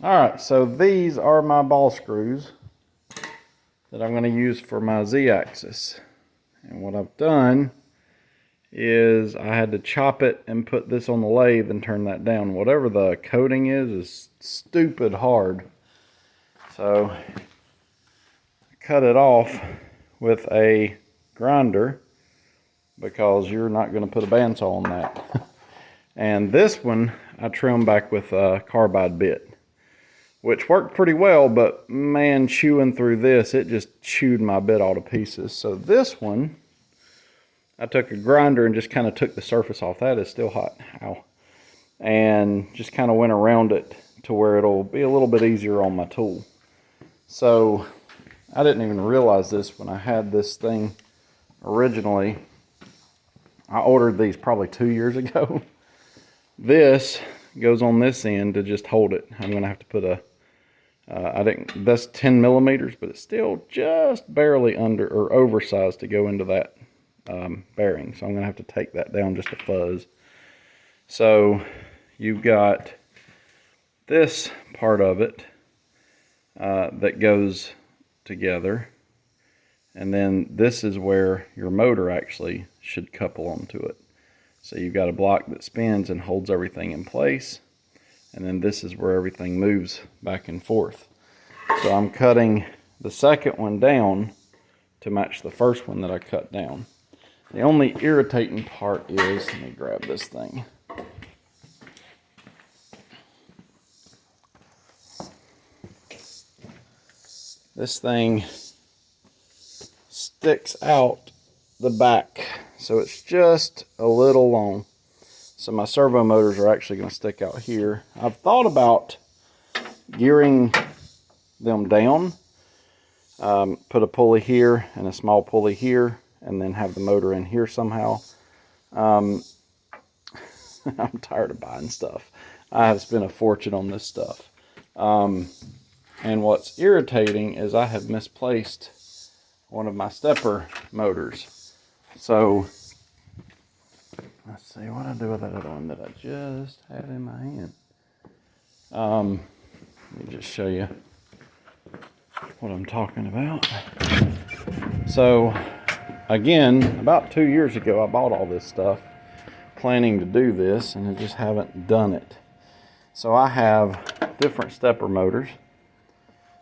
Alright, so these are my ball screws that I'm going to use for my Z-axis. And what I've done is I had to chop it and put this on the lathe and turn that down. Whatever the coating is stupid hard. So I cut it off with a grinder because you're not going to put a bandsaw on that. And this one I trimmed back with a carbide bit, which worked pretty well, but man, chewing through this, it just chewed my bit all to pieces. So this one, I took a grinder and just kind of took the surface off. That is still hot, ow. And just kind of went around it to where it'll be a little bit easier on my tool. So I didn't even realize this when I had this thing originally. I ordered these probably 2 years ago. This goes on this end to just hold it. I'm gonna have to put a, that's 10 millimeters, but it's still just barely under or oversized to go into that bearing. So I'm gonna have to take that down just a fuzz. So you've got this part of it that goes together, and then this is where your motor actually should couple onto it. So you've got a block that spins and holds everything in place, and then this is where everything moves back and forth. So I'm cutting the second one down to match the first one that I cut down. The only irritating part is, let me grab this thing. This thing sticks out the back, so it's just a little long. So my servo motors are actually going to stick out here. I've thought about gearing them down, put a pulley here and a small pulley here, and then have the motor in here somehow. I'm tired of buying stuff. I have spent a fortune on this stuff. And what's irritating is I have misplaced one of my stepper motors. So let's see what I do with that other one that I just had in my hand. Let me just show you what I'm talking about. So again, about 2 years ago, I bought all this stuff planning to do this, and I just haven't done it. So I have different stepper motors.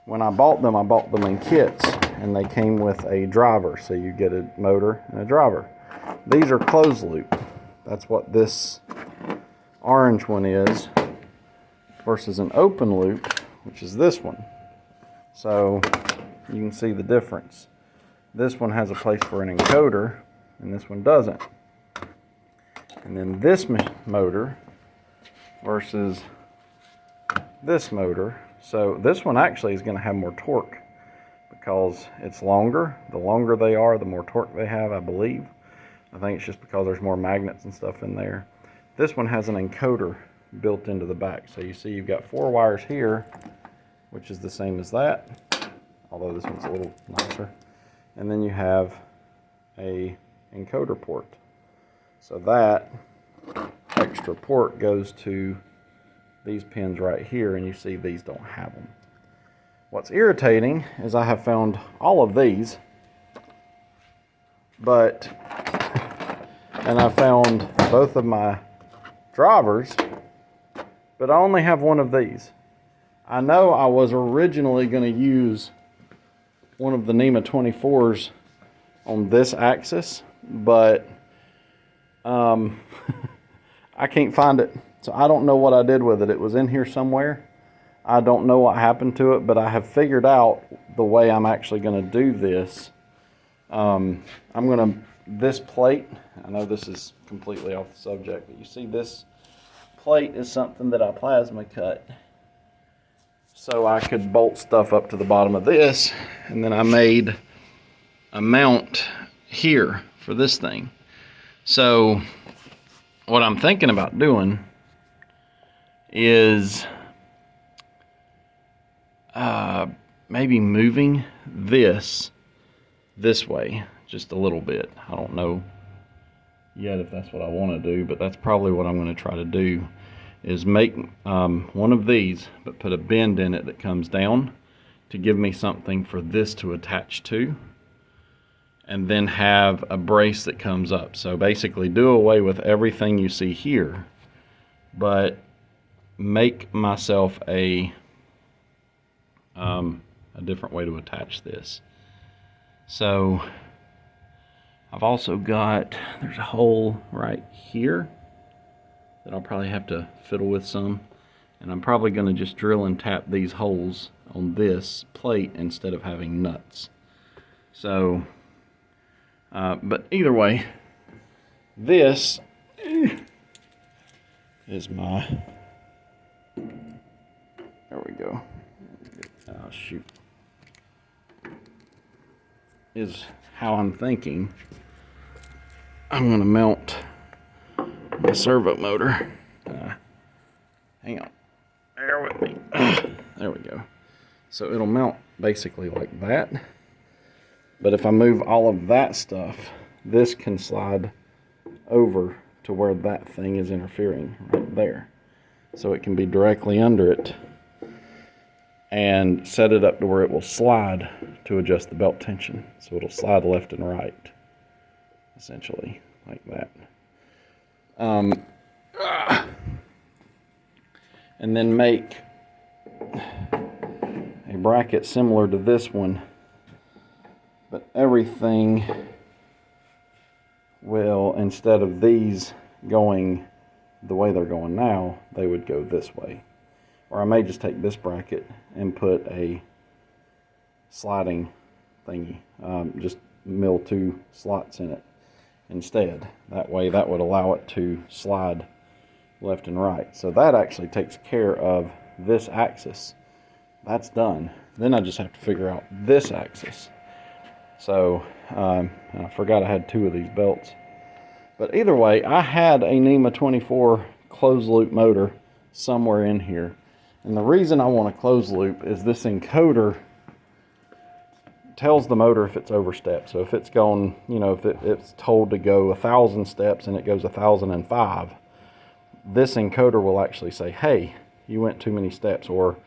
When I bought them in kits, and they came with a driver. So you get a motor and a driver. These are closed loop. That's what this orange one is, versus an open loop, which is this one. So you can see the difference. This one has a place for an encoder, and this one doesn't. And then this motor versus this motor. So this one actually is going to have more torque because it's longer. The longer they are, the more torque they have, I believe. I think it's just because there's more magnets and stuff in there. This one has an encoder built into the back. So you see you've got 4 wires here, which is the same as that, although this one's a little nicer. And then you have a encoder port. So that extra port goes to these pins right here, and you see these don't have them. What's irritating is I have found all of these, and I found both of my drivers, but I only have one of these. I know I was originally going to use one of the NEMA 24s on this axis, but I can't find it. So I don't know what I did with it. It was in here somewhere. I don't know what happened to it, but I have figured out the way I'm actually going to do this. This plate, I know this is completely off the subject, but you see this plate is something that I plasma cut so I could bolt stuff up to the bottom of this, and then I made a mount here for this thing. So what I'm thinking about doing is maybe moving this way just a little bit. I don't know yet if that's what I want to do, but that's probably what I'm going to try to do. is make one of these, but put a bend in it that comes down to give me something for this to attach to, and then have a brace that comes up. So basically do away with everything you see here, but make myself a different way to attach this. So I've also got, there's a hole right here that I'll probably have to fiddle with some, and I'm probably going to just drill and tap these holes on this plate instead of having nuts. So but either way, this is my, there we go, oh shoot, is how I'm thinking I'm going to mount my servo motor. Hang on, bear with me. There we go. So it'll mount basically like that. But if I move all of that stuff, this can slide over to where that thing is interfering right there. So it can be directly under it and set it up to where it will slide to adjust the belt tension. So it'll slide left and right, essentially, like that. And then make a bracket similar to this one, but everything will, instead of these going the way they're going now, they would go this way. Or I may just take this bracket and put a sliding thingy, just mill 2 slots in it instead. That way that would allow it to slide left and right. So that actually takes care of this axis. That's done. Then I just have to figure out this axis. So I forgot I had 2 of these belts. But either way, I had a NEMA 24 closed loop motor somewhere in here. And the reason I want a closed loop is this encoder tells the motor if it's overstepped. So if it's gone, you know, if it's told to go 1,000 steps and it goes 1,005, this encoder will actually say, hey, you went too many steps, or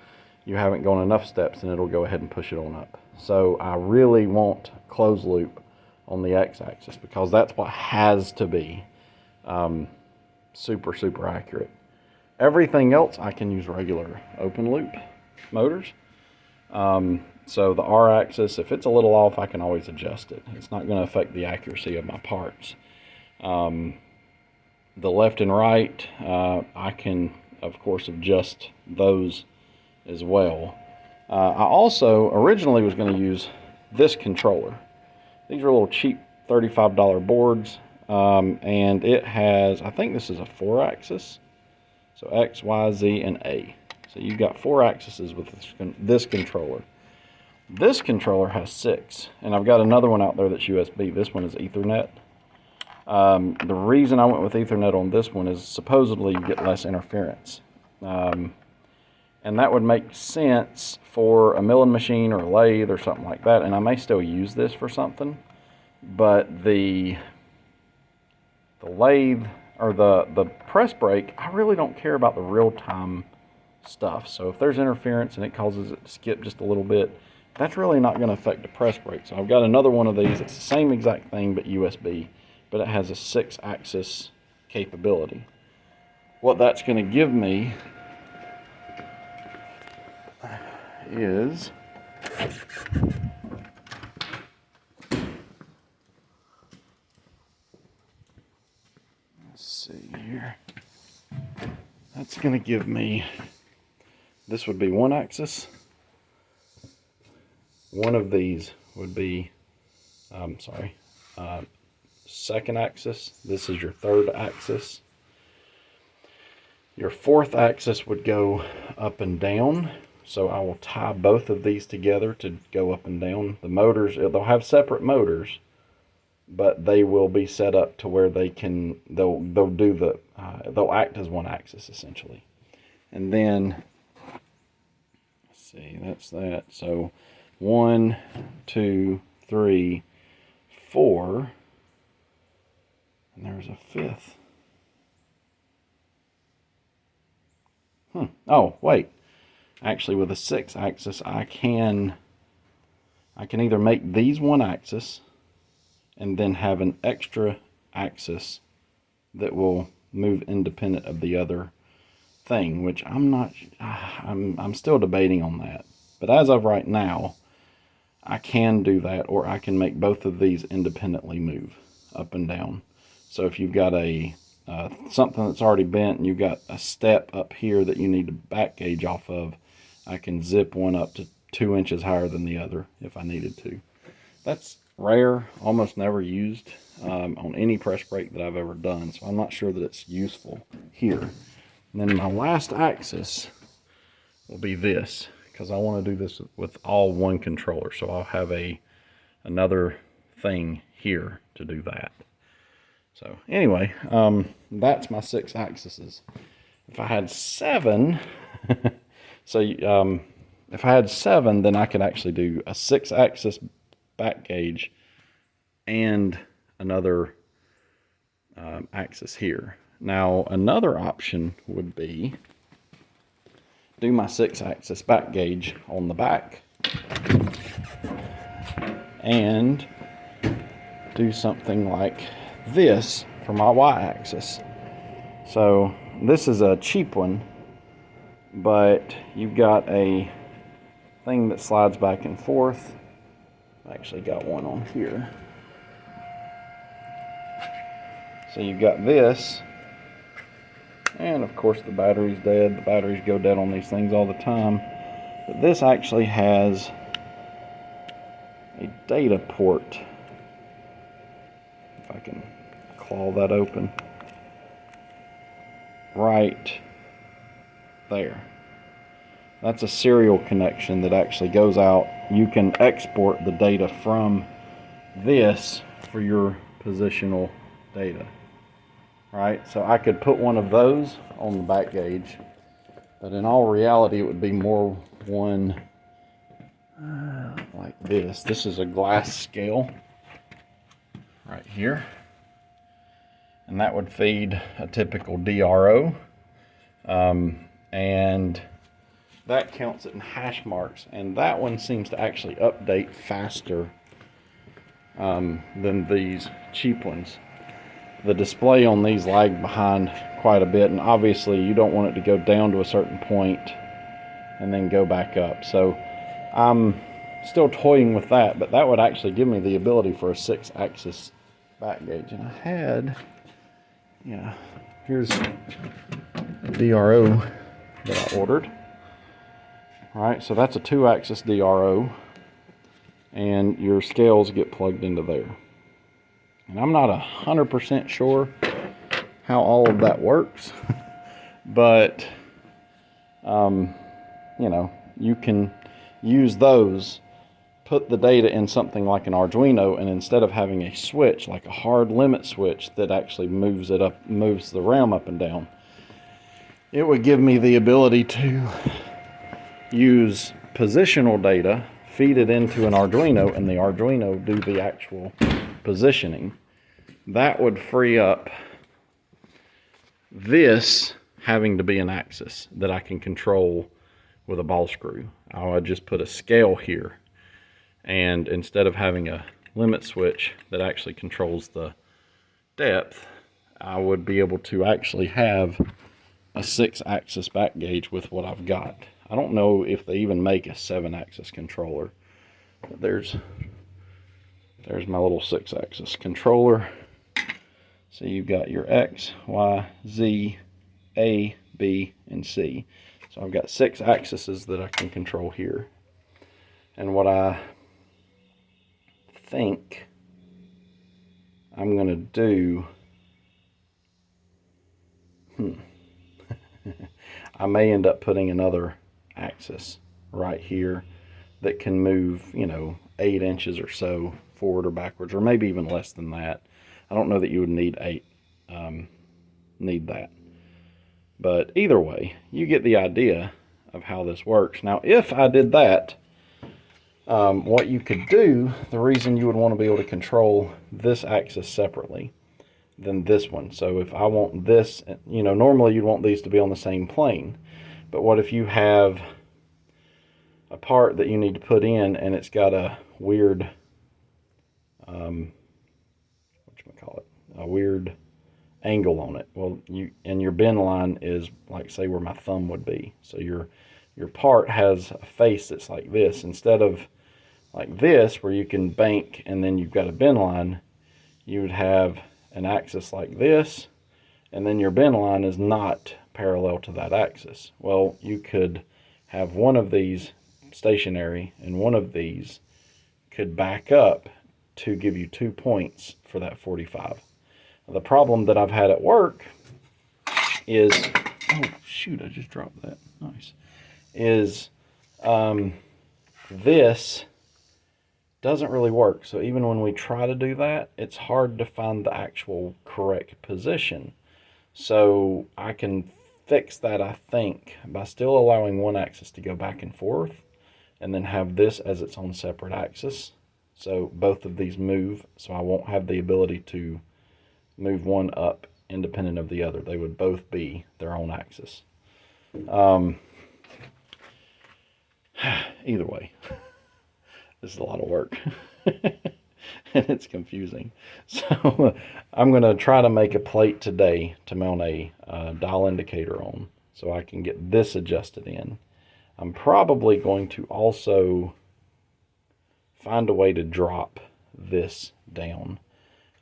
you haven't gone enough steps, and it'll go ahead and push it on up. So I really want closed loop on the x-axis because that's what has to be super accurate. Everything else I can use regular open loop motors. So the r-axis, if it's a little off, I can always adjust it. It's not going to affect the accuracy of my parts. The left and right, I can of course adjust those as well. I also originally was going to use this controller. These are little cheap $35 boards, and it has, I think this is a 4-axis, so X, Y, Z, and A. So you've got 4 axes with this controller. This controller has 6, and I've got another one out there that's USB. This one is Ethernet. The reason I went with Ethernet on this one is supposedly you get less interference. And that would make sense for a milling machine or a lathe or something like that. And I may still use this for something, but the lathe or the press brake, I really don't care about the real-time stuff. So if there's interference and it causes it to skip just a little bit, that's really not going to affect the press brake. So I've got another one of these. It's the same exact thing but USB, but it has a 6-axis capability. What that's going to give me is let's see here. That's going to give me, this would be 1 axis. One of these would be, second axis. This is your 3rd axis. Your 4th axis would go up and down. So I will tie both of these together to go up and down. The motors, they'll have separate motors, but they will be set up to where they can, they'll do the, they'll act as 1 axis essentially. And then, let's see, that's that. So 1, 2, 3, 4, and there's a 5th. Oh, wait. Actually, with a 6-axis, I can either make these 1-axis and then have an extra axis that will move independent of the other thing, which I'm still debating on that. But as of right now, I can do that, or I can make both of these independently move up and down. So if you've got a something that's already bent and you've got a step up here that you need to back gauge off of, I can zip one up to 2 inches higher than the other if I needed to. That's rare, almost never used on any press brake that I've ever done, so I'm not sure that it's useful here. And then my last axis will be this, because I want to do this with all one controller, so I'll have another thing here to do that. So anyway, that's my 6 axes. If I had 7, so if I had 7, then I could actually do a 6-axis back gauge and another axis here. Now another option would be do my 6-axis back gauge on the back and do something like this for my Y-axis. So this is a cheap one, but you've got a thing that slides back and forth. I actually got one on here. So you've got this, and of course the battery's dead. The batteries go dead on these things all the time. But this actually has a data port. If I can claw that open. Right there. That's a serial connection that actually goes out. You can export the data from this for your positional data. Right, so I could put one of those on the back gauge, but in all reality it would be more one like this. This is a glass scale right here, and that would feed a typical DRO, and that counts it in hash marks, and that one seems to actually update faster than these cheap ones. The display on these lag behind quite a bit, and obviously you don't want it to go down to a certain point and then go back up. So I'm still toying with that, but that would actually give me the ability for a 6-axis back gauge. And I had, yeah, here's the DRO that I ordered. All right, so that's a 2-axis DRO, and your scales get plugged into there. And I'm not 100% sure how all of that works, but you know, you can use those, put the data in something like an Arduino, and instead of having a switch, like a hard limit switch that actually moves it up, moves the RAM up and down, it would give me the ability to use positional data, feed it into an Arduino, and the Arduino do the actual positioning. That would free up this having to be an axis that I can control with a ball screw. I would just put a scale here, and instead of having a limit switch that actually controls the depth, I would be able to actually have a 6-axis back gauge with what I've got. I don't know if they even make a 7-axis controller. But there's my little 6-axis controller. So you've got your X, Y, Z, A, B, and C. So I've got 6 axes that I can control here. And what I think I'm going to do, I may end up putting another axis right here that can move, you know, 8 inches or so forward or backwards, or maybe even less than that. I don't know that you would need 8, need that. But either way, you get the idea of how this works. Now, if I did that, what you could do, the reason you would want to be able to control this axis separately than this one. So if I want this, you know, normally you'd want these to be on the same plane. But what if you have a part that you need to put in and it's got a weird, a weird angle on it? Well, and your bend line is like, say, where my thumb would be. So your part has a face that's like this, instead of like this where you can bank and then you've got a bend line. You would have an axis like this, and then your bend line is not parallel to that axis. Well, you could have one of these stationary and one of these could back up to give you 2 points for that 45. The problem that I've had at work is, oh shoot, I just dropped that, nice, is this doesn't really work. So even when we try to do that, it's hard to find the actual correct position. So I can fix that, I think, by still allowing one axis to go back and forth, and then have this as its own separate axis. So both of these move, so I won't have the ability to move one up independent of the other. They would both be their own axis. Either way, this is a lot of work. And it's confusing. So I'm going to try to make a plate today to mount a dial indicator on, so I can get this adjusted in. I'm probably going to also find a way to drop this down,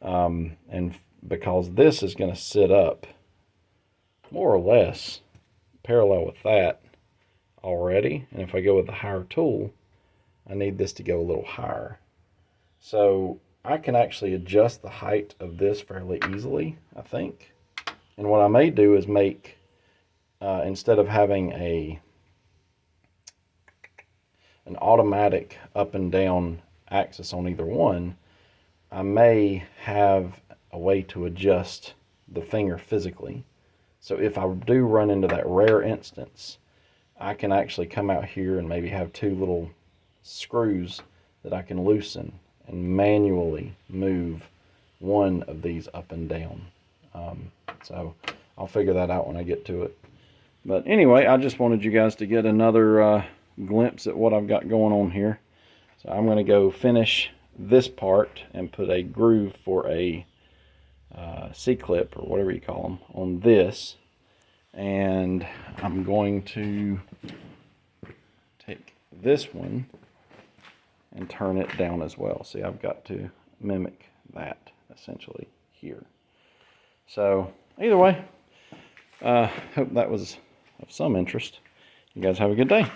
and because this is going to sit up more or less parallel with that already, and if I go with the higher tool, I need this to go a little higher. So I can actually adjust the height of this fairly easily, I think. And what I may do is make, instead of having an automatic up and down axis on either one, I may have a way to adjust the finger physically. So if I do run into that rare instance, I can actually come out here and maybe have 2 little screws that I can loosen and manually move one of these up and down. So I'll figure that out when I get to it. But anyway, I just wanted you guys to get another glimpse at what I've got going on here. So I'm going to go finish this part and put a groove for a C-clip, or whatever you call them, on this. And I'm going to take this one and turn it down as well. See, I've got to mimic that essentially here. So either way, hope that was of some interest. You guys have a good day.